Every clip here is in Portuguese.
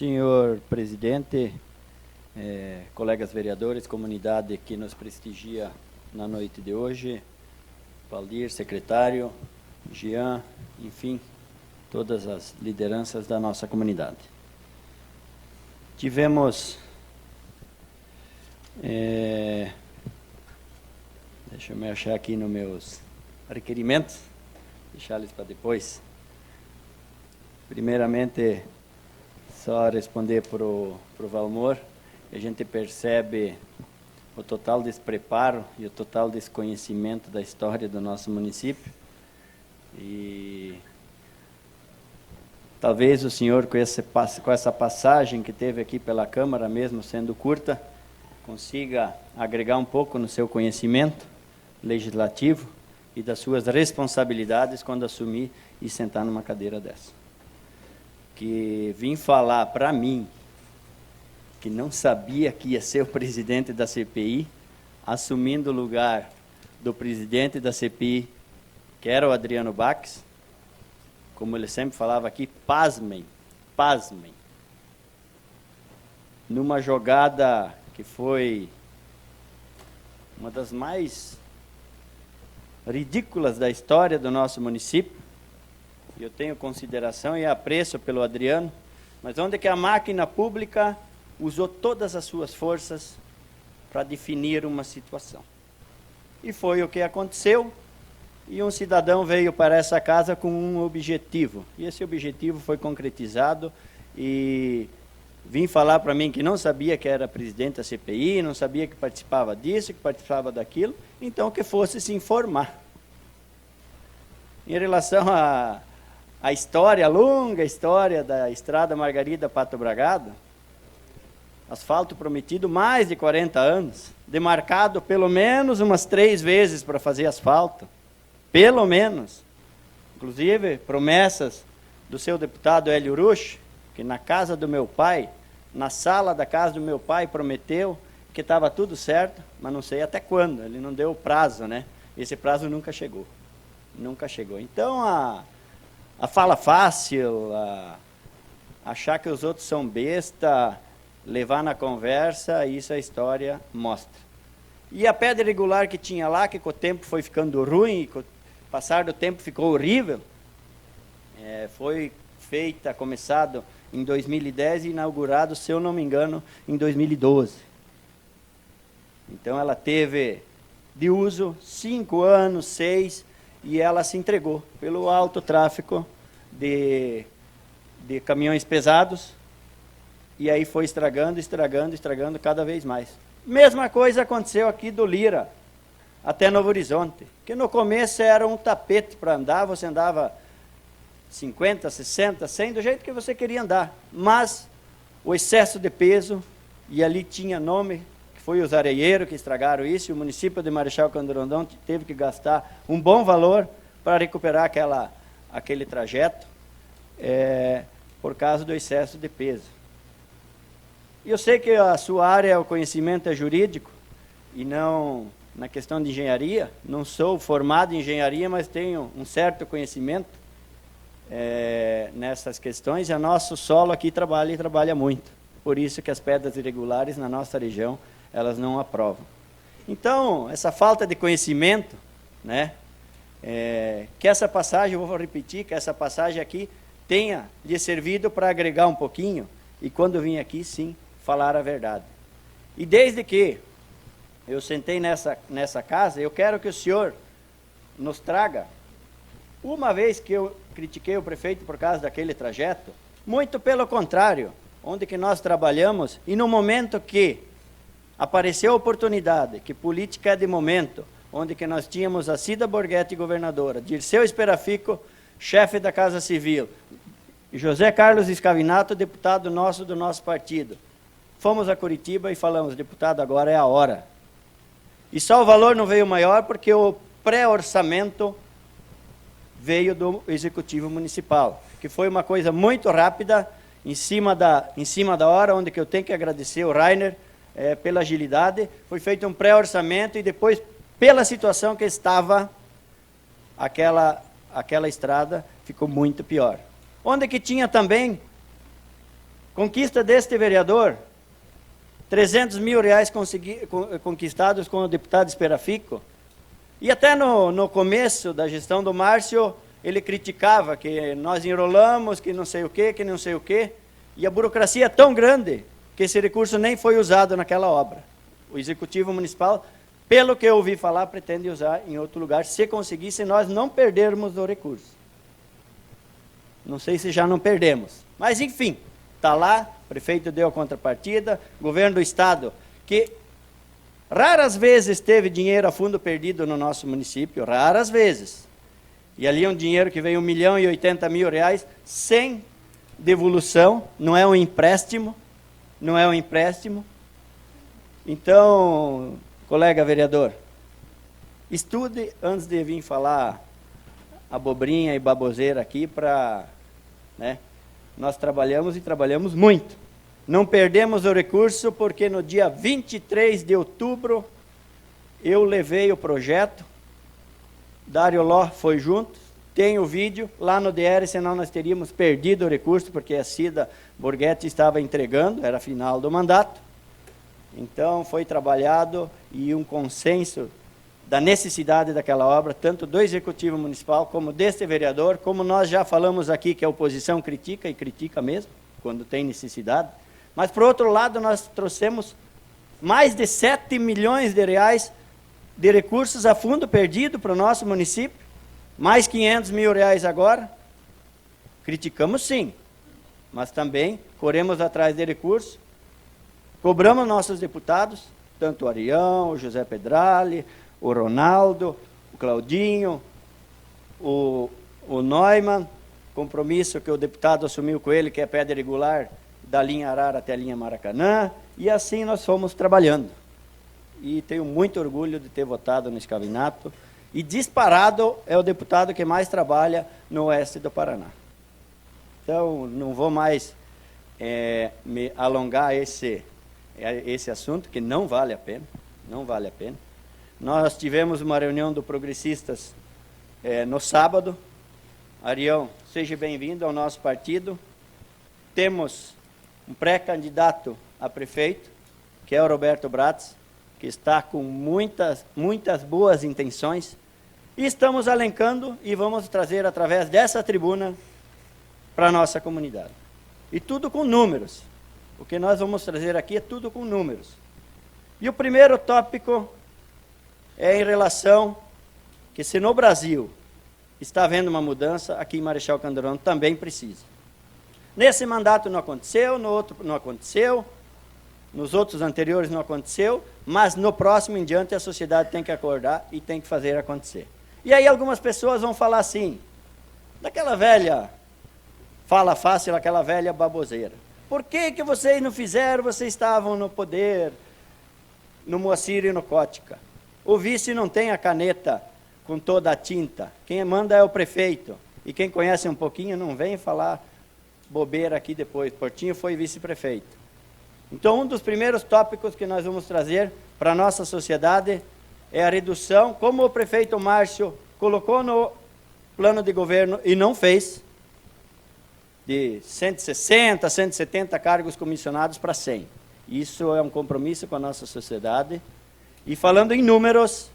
Senhor presidente, colegas vereadores, comunidade que nos prestigia na noite de hoje, Valdir, secretário, Jean, enfim, todas as lideranças da nossa comunidade. Tivemos, deixa eu me achar aqui nos meus requerimentos, deixá-los para depois. Primeiramente, só responder para o Valmor, a gente percebe o total despreparo e o total desconhecimento da história do nosso município. E talvez o senhor, com essa passagem que teve aqui pela Câmara, mesmo sendo curta, consiga agregar um pouco no seu conhecimento legislativo e das suas responsabilidades quando assumir e sentar numa cadeira dessa. Que vim falar para mim que não sabia que ia ser o presidente da CPI, assumindo o lugar do presidente da CPI, que era o Adriano Bax, como ele sempre falava aqui, pasmem, pasmem. Numa jogada que foi uma das mais ridículas da história do nosso município, eu tenho consideração e apreço pelo Adriano, mas onde que a máquina pública usou todas as suas forças para definir uma situação. E foi o que aconteceu, e um cidadão veio para essa casa com um objetivo, e esse objetivo foi concretizado, e vim falar para mim que não sabia que era presidente da CPI, não sabia que participava disso, que participava daquilo, então que fosse se informar. Em relação a história, a longa história da Estrada Margarida Pato Bragado, asfalto prometido mais de 40 anos, demarcado pelo menos umas 3 vezes para fazer asfalto, pelo menos. Inclusive, promessas do seu deputado Hélio Urush, que na casa do meu pai, na sala da casa do meu pai, prometeu que estava tudo certo, mas não sei até quando, ele não deu o prazo, né? Esse prazo nunca chegou, nunca chegou. Então, a fala fácil, achar que os outros são besta, levar na conversa, isso a história mostra. E a pedra irregular que tinha lá, que com o tempo foi ficando ruim, com o passar do tempo ficou horrível, foi feita, começado em 2010 e inaugurado, se eu não me engano, em 2012. Então ela teve de uso 5 anos, 6, e ela se entregou pelo alto tráfego de caminhões pesados, e aí foi estragando cada vez mais. Mesma coisa aconteceu aqui do Lira, até Novo Horizonte, que no começo era um tapete para andar, você andava 50, 60, 100, do jeito que você queria andar, mas o excesso de peso, e ali tinha nome, que foi os areieiros que estragaram isso, e o município de Marechal Cândido Rondon teve que gastar um bom valor para recuperar aquele trajeto, por causa do excesso de peso. E eu sei que a sua área, o conhecimento é jurídico, e não na questão de engenharia, não sou formado em engenharia, mas tenho um certo conhecimento nessas questões, e o nosso solo aqui trabalha muito, por isso que as pedras irregulares na nossa região, elas não aprovam. Então, essa falta de conhecimento, né, que essa passagem, eu vou repetir, que essa passagem aqui tenha lhe servido para agregar um pouquinho, e quando eu vim aqui, sim, falar a verdade. E desde que eu sentei nessa casa, eu quero que o senhor nos traga, uma vez que eu critiquei o prefeito por causa daquele trajeto, muito pelo contrário, onde que nós trabalhamos, e no momento que apareceu a oportunidade, que política é de momento, onde que nós tínhamos a Cida Borghetti governadora, Dirceu Esperafico, chefe da Casa Civil, e José Carlos Escavinato, deputado nosso do nosso partido. Fomos a Curitiba e falamos, deputado, agora é a hora. E só o valor não veio maior porque o pré-orçamento veio do Executivo Municipal, que foi uma coisa muito rápida, em cima da hora, onde que eu tenho que agradecer o Rainer pela agilidade. Foi feito um pré-orçamento e depois, pela situação que estava, aquela estrada ficou muito pior. Onde que tinha também Conquista deste vereador, 300 mil reais conquistados com o deputado Esperafico. E até no começo da gestão do Márcio, ele criticava que nós enrolamos, que não sei o quê, que não sei o quê. E a burocracia é tão grande que esse recurso nem foi usado naquela obra. O Executivo Municipal, pelo que eu ouvi falar, pretende usar em outro lugar, se conseguir, se nós não perdermos o recurso. Não sei se já não perdemos. Mas, enfim, está lá, o prefeito deu a contrapartida, governo do Estado, que raras vezes teve dinheiro a fundo perdido no nosso município, raras vezes. E ali é um dinheiro que veio R$1.080.000 sem devolução, não é um empréstimo, não é um empréstimo. Então, colega vereador, estude antes de vir falar abobrinha e baboseira aqui para... né? Nós trabalhamos e trabalhamos muito. Não perdemos o recurso porque no dia 23 de outubro eu levei o projeto, Dário Ló foi junto, tem o vídeo lá no DR, senão nós teríamos perdido o recurso, porque a Cida Borghetti estava entregando, era final do mandato. Então foi trabalhado e um consenso da necessidade daquela obra, tanto do Executivo Municipal como deste vereador, como nós já falamos aqui que a oposição critica, e critica mesmo, quando tem necessidade. Mas, por outro lado, nós trouxemos mais de 7 milhões de reais de recursos a fundo perdido para o nosso município, mais 500 mil reais agora. Criticamos sim, mas também corremos atrás de recursos, cobramos nossos deputados, tanto o Arião, o José Pedrali, o Ronaldo, o Claudinho, o Neumann, compromisso que o deputado assumiu com ele, que é pedra regular da linha Arara até a linha Maracanã, e assim nós fomos trabalhando. E tenho muito orgulho de ter votado no Escavinato, e disparado é o deputado que mais trabalha no oeste do Paraná. Então, não vou mais me alongar esse assunto, que não vale a pena, não vale a pena. Nós tivemos uma reunião do Progressistas no sábado. Arião, seja bem-vindo ao nosso partido. Temos um pré-candidato a prefeito, que é o Roberto Bratz, que está com muitas boas intenções. E estamos alencando e vamos trazer através dessa tribuna para a nossa comunidade. E tudo com números. O que nós vamos trazer aqui é tudo com números. E o primeiro tópico é em relação que se no Brasil está havendo uma mudança, aqui em Marechal Candorano também precisa. Nesse mandato não aconteceu, no outro não aconteceu, nos outros anteriores não aconteceu, mas no próximo em diante a sociedade tem que acordar e tem que fazer acontecer. E aí algumas pessoas vão falar assim, daquela velha fala fácil, aquela velha baboseira. Por que vocês não fizeram, vocês estavam no poder, no Moacir e no Cótica? O vice não tem a caneta com toda a tinta. Quem manda é o prefeito. E quem conhece um pouquinho não vem falar bobeira aqui depois. Portinho foi vice-prefeito. Então, um dos primeiros tópicos que nós vamos trazer para a nossa sociedade é a redução, como o prefeito Márcio colocou no plano de governo e não fez, de 160, 170 cargos comissionados para 100. Isso é um compromisso com a nossa sociedade. E falando em números,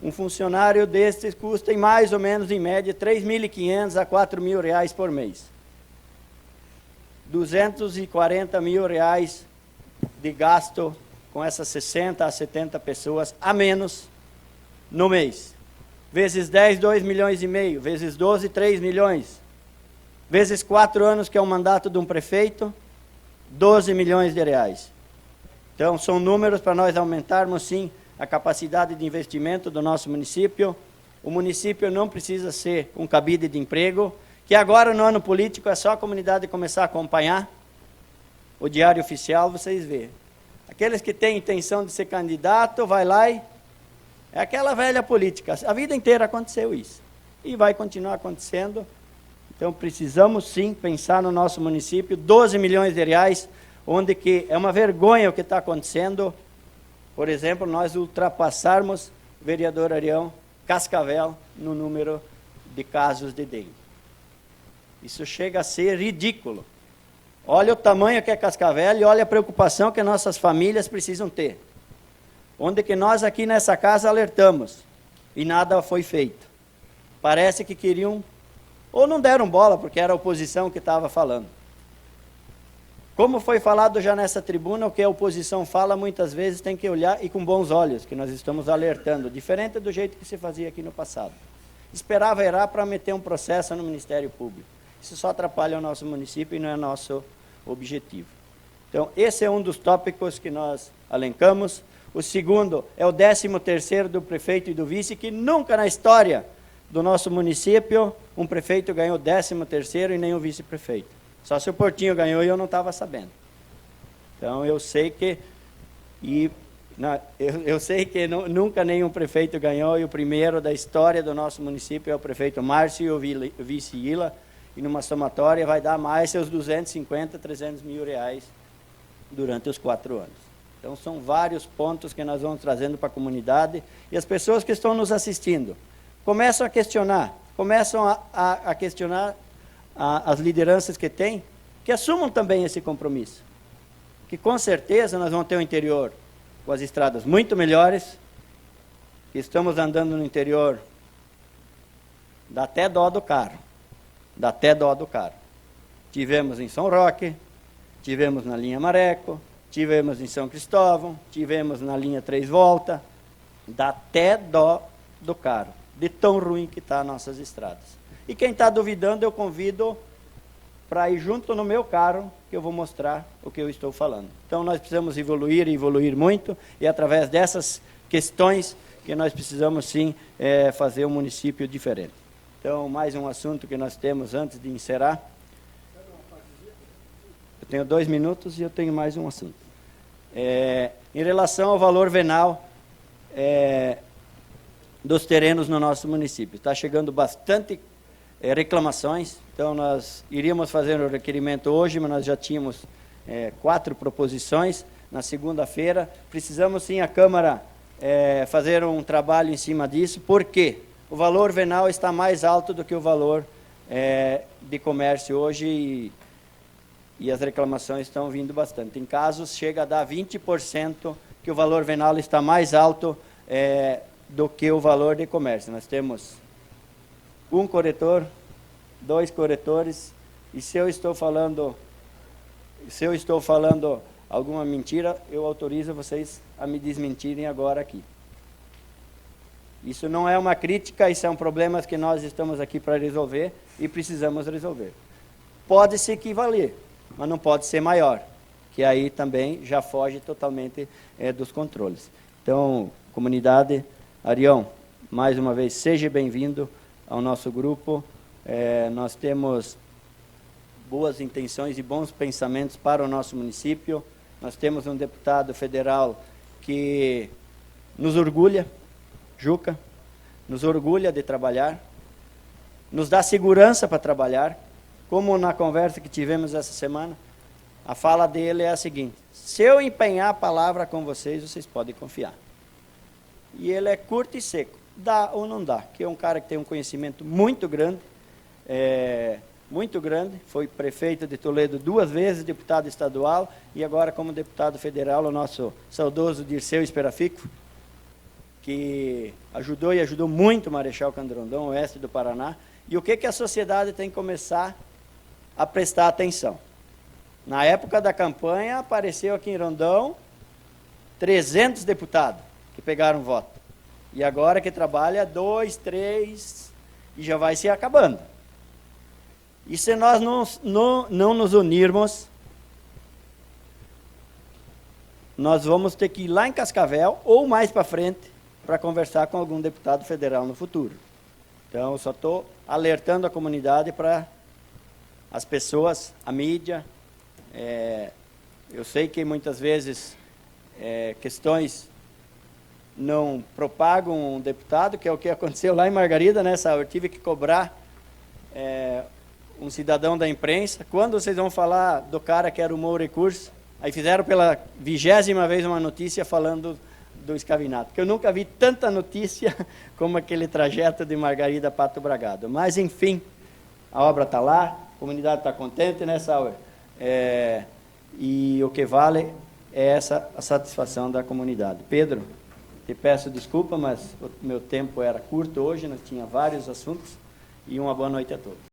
um funcionário destes custa em mais ou menos, em média, R$ 3.500 a R$ 4.000 por mês. R$ 240 mil de gasto com essas 60 a 70 pessoas a menos no mês. Vezes 10, 2,5 milhões. Vezes 12, 3 milhões. Vezes 4 anos, que é o mandato de um prefeito, 12 milhões de reais. Então, são números para nós aumentarmos, sim, a capacidade de investimento do nosso município. O município não precisa ser um cabide de emprego, que agora, no ano político, é só a comunidade começar a acompanhar o Diário Oficial, vocês vê. Aqueles que têm intenção de ser candidato, vai lá e... É aquela velha política. A vida inteira aconteceu isso. E vai continuar acontecendo. Então, precisamos, sim, pensar no nosso município, 12 milhões de reais, onde que é uma vergonha o que está acontecendo. Por exemplo, nós ultrapassarmos, vereador Arião, Cascavel, no número de casos de dengue. Isso chega a ser ridículo. Olha o tamanho que é Cascavel e olha a preocupação que nossas famílias precisam ter. Onde que nós aqui nessa casa alertamos e nada foi feito. Parece que queriam, ou não deram bola, porque era a oposição que estava falando. Como foi falado já nessa tribuna, o que a oposição fala muitas vezes tem que olhar e com bons olhos, que nós estamos alertando, diferente do jeito que se fazia aqui no passado. Esperava errar para meter um processo no Ministério Público. Isso só atrapalha o nosso município e não é nosso objetivo. Então, esse é um dos tópicos que nós alencamos. O segundo é o 13º do prefeito e do vice, que nunca na história do nosso município um prefeito ganhou 13º e nem o vice-prefeito. Só se o Portinho ganhou e eu não estava sabendo. Então, eu sei que... Eu sei que nunca nenhum prefeito ganhou, e o primeiro da história do nosso município é o prefeito Márcio e o vice Ila, e numa somatória vai dar mais seus 250, 300 mil reais durante os 4 anos. Então, são vários pontos que nós vamos trazendo para a comunidade, e as pessoas que estão nos assistindo começam a questionar, a questionar as lideranças que têm, que assumam também esse compromisso. Que com certeza nós vamos ter um interior com as estradas muito melhores, que estamos andando no interior, dá até dó do carro. Dá até dó do carro. Tivemos em São Roque, tivemos na linha Mareco, tivemos em São Cristóvão, tivemos na linha 3 Volta, dá até dó do carro, de tão ruim que está nossas estradas. E quem está duvidando, eu convido para ir junto no meu carro, que eu vou mostrar o que eu estou falando. Então, nós precisamos evoluir e evoluir muito, e através dessas questões que nós precisamos, sim, fazer um município diferente. Então, mais um assunto que nós temos antes de encerrar. Eu tenho 2 minutos e eu tenho mais um assunto. Em relação ao valor venal dos terrenos no nosso município. Está chegando bastante reclamações, então nós iríamos fazer o requerimento hoje, mas nós já tínhamos 4 proposições na segunda-feira. Precisamos sim a Câmara fazer um trabalho em cima disso, porque o valor venal está mais alto do que o valor de comércio hoje, e as reclamações estão vindo bastante. Em casos chega a dar 20% que o valor venal está mais alto do que o valor de comércio. Nós temos 1 corretor, 2 corretores, e se eu estou falando alguma mentira, eu autorizo vocês a me desmentirem agora aqui. Isso não é uma crítica, isso são problemas que nós estamos aqui para resolver e precisamos resolver. Pode se equivaler, mas não pode ser maior, que aí também já foge totalmente dos controles. Então, comunidade, Arião, mais uma vez, seja bem-vindo ao nosso grupo. Nós temos boas intenções e bons pensamentos para o nosso município. Nós temos um deputado federal que nos orgulha, Juca, nos orgulha de trabalhar, nos dá segurança para trabalhar, como na conversa que tivemos essa semana, a fala dele é a seguinte: se eu empenhar a palavra com vocês, vocês podem confiar. E ele é curto e seco, dá ou não dá, que é um cara que tem um conhecimento muito grande, foi prefeito de Toledo 2 vezes, deputado estadual, e agora como deputado federal, o nosso saudoso Dirceu Esperafico, que ajudou muito Marechal Cândido Rondon, oeste do Paraná. E o que a sociedade tem que começar a prestar atenção? Na época da campanha, apareceu aqui em Rondão 300 deputados que pegaram voto. E agora que trabalha 2, 3, e já vai se acabando. E se nós não nos unirmos, nós vamos ter que ir lá em Cascavel, ou mais para frente, para conversar com algum deputado federal no futuro. Então, eu só estou alertando a comunidade para as pessoas, a mídia. Eu sei que muitas vezes questões não propagam um deputado, que é o que aconteceu lá em Margarida, né? Eu tive que cobrar um cidadão da imprensa. Quando vocês vão falar do cara que arrumou o recurso? Aí fizeram pela 20ª vez uma notícia falando do escavinato, que eu nunca vi tanta notícia como aquele trajeto de Margarida a Pato Bragado. Mas, enfim, a obra está lá, A comunidade está contente, né, Sauer? E o que vale é essa a satisfação da comunidade. Pedro, te peço desculpa, mas o meu tempo era curto hoje, nós tinha vários assuntos, e uma boa noite a todos.